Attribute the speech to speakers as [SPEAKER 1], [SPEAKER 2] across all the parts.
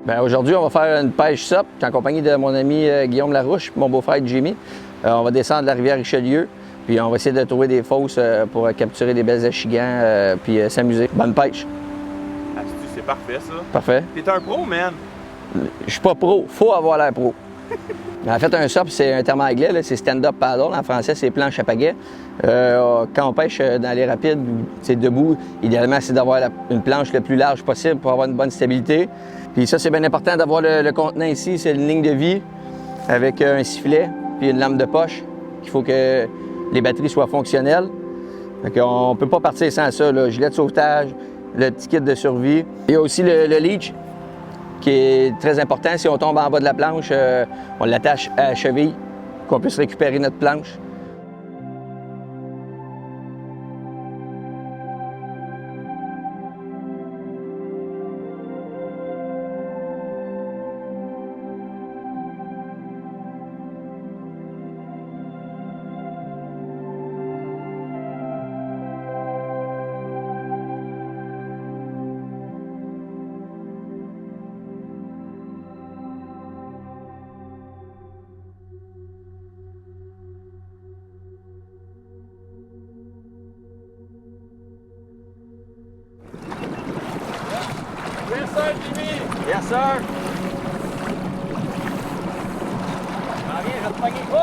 [SPEAKER 1] Bien, aujourd'hui, on va faire une pêche SOP en compagnie de mon ami Guillaume Larouche et mon beau-frère Jimmy. On va descendre la rivière Richelieu, puis on va essayer de trouver des fosses pour capturer des belles achigans puis s'amuser. Bonne pêche!
[SPEAKER 2] C'est parfait, ça.
[SPEAKER 1] Parfait.
[SPEAKER 2] T'es un pro, man.
[SPEAKER 1] Je suis pas pro, faut avoir l'air pro. En fait, un SOP, c'est un terme anglais, c'est stand-up paddle. En français, c'est planche à pagaie. Quand on pêche dans les rapides, c'est debout. Idéalement, c'est d'avoir une planche le plus large possible pour avoir une bonne stabilité. Puis ça, c'est bien important d'avoir le contenant ici. C'est une ligne de vie avec un sifflet puis une lampe de poche. Il faut que les batteries soient fonctionnelles. On ne peut pas partir sans ça. Là. Gilet de sauvetage, le petit kit de survie. Il y a aussi le leech, qui est très important. Si on tombe en bas de la planche, on l'attache à la cheville, qu'on puisse récupérer notre planche.
[SPEAKER 2] Yes, sir, Jimmy!
[SPEAKER 1] Yes, sir! Viens, je vais te pogner. Oh!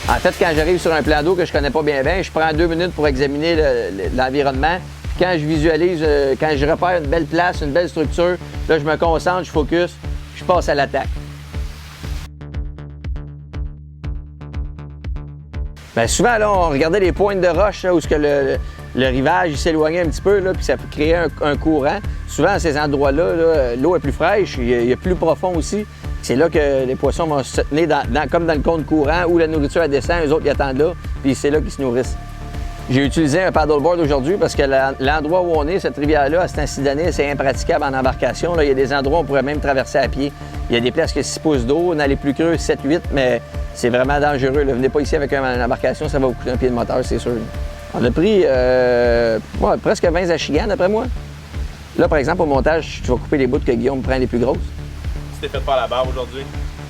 [SPEAKER 1] En fait, quand j'arrive sur un plan d'eau que je connais pas bien, je prends 2 minutes pour examiner l'environnement. Quand je visualise, quand je repère une belle place, une belle structure, là, je me concentre, je focus, je passe à l'attaque. Bien, souvent, là, on regardait les pointes de roche là, où le rivage s'éloignait un petit peu, là, puis ça créait un courant. Souvent, à ces endroits-là, l'eau est plus fraîche, il est plus profond aussi. C'est là que les poissons vont se tenir comme dans le compte courant où la nourriture elle descend, eux autres ils attendent là, puis c'est là qu'ils se nourrissent. J'ai utilisé un paddleboard aujourd'hui parce que l'endroit où on est, cette rivière-là, à cet ainsi d'année, c'est impraticable en embarcation. Là, il y a des endroits où on pourrait même traverser à pied. Il y a des places que 6 pouces d'eau, dans les plus creux 7-8, mais c'est vraiment dangereux. Là. Venez pas ici avec une embarcation, ça va vous coûter un pied de moteur, c'est sûr. On a pris presque 20 achigans, d'après moi. Là, par exemple, au montage, tu vas couper les bouts que Guillaume prend les plus grosses.
[SPEAKER 2] Tu t'es fait faire la barbe aujourd'hui?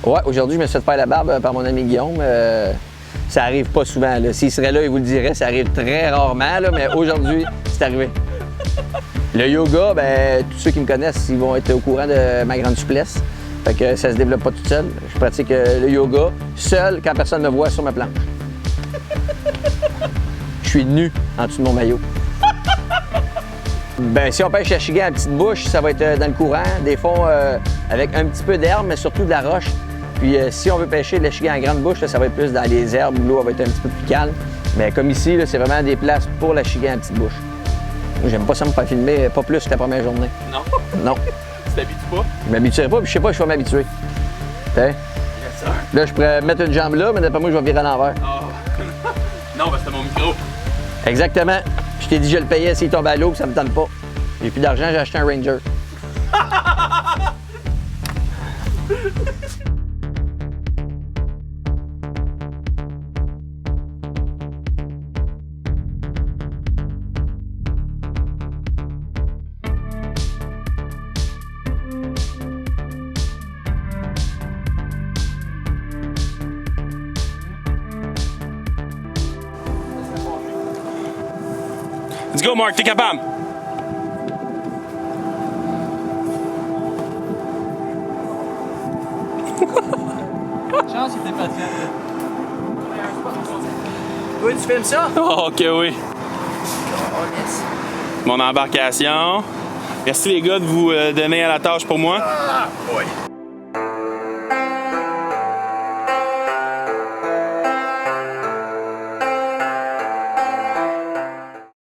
[SPEAKER 1] Oui, aujourd'hui, je me suis fait faire la barbe par mon ami Guillaume. Ça arrive pas souvent. S'il serait là, il vous le dirait, ça arrive très rarement, là, mais aujourd'hui, c'est arrivé. Le yoga, ben, tous ceux qui me connaissent, ils vont être au courant de ma grande souplesse. Fait que ça se développe pas tout seul. Je pratique le yoga seul quand personne me voit sur ma planche. Je suis nu en dessous de mon maillot. Ben, si on pêche la chigan à petite bouche, ça va être dans le courant, des fonds avec un petit peu d'herbe, mais surtout de la roche. Puis si on veut pêcher le chigan à grande bouche, là, ça va être plus dans les herbes où l'eau va être un petit peu plus calme. Mais comme ici, là, c'est vraiment des places pour la chigan à petite bouche. J'aime pas ça me faire filmer, pas plus que la première journée.
[SPEAKER 2] Non?
[SPEAKER 1] Non.
[SPEAKER 2] Tu t'habitues pas?
[SPEAKER 1] Je m'habituerai pas, puis je sais pas, je vais m'habituer.
[SPEAKER 2] Yes, sir.
[SPEAKER 1] Là, je pourrais mettre une jambe là, mais d'après moi, je vais virer à l'envers.
[SPEAKER 2] Oh. Non, parce que c'est mon micro.
[SPEAKER 1] Exactement. Je t'ai dit, je le payais s'il tombe à l'eau, puis ça me tente pas. J'ai plus d'argent, j'ai acheté un Ranger.
[SPEAKER 2] Let's go, Mark, t'es capable!
[SPEAKER 3] Chance, il était patient.
[SPEAKER 1] Oui, tu filmes ça?
[SPEAKER 2] Oh, ok, oui.
[SPEAKER 1] Oh, yes.
[SPEAKER 2] Mon embarcation. Merci les gars de vous donner à la tâche pour moi.
[SPEAKER 1] Oui.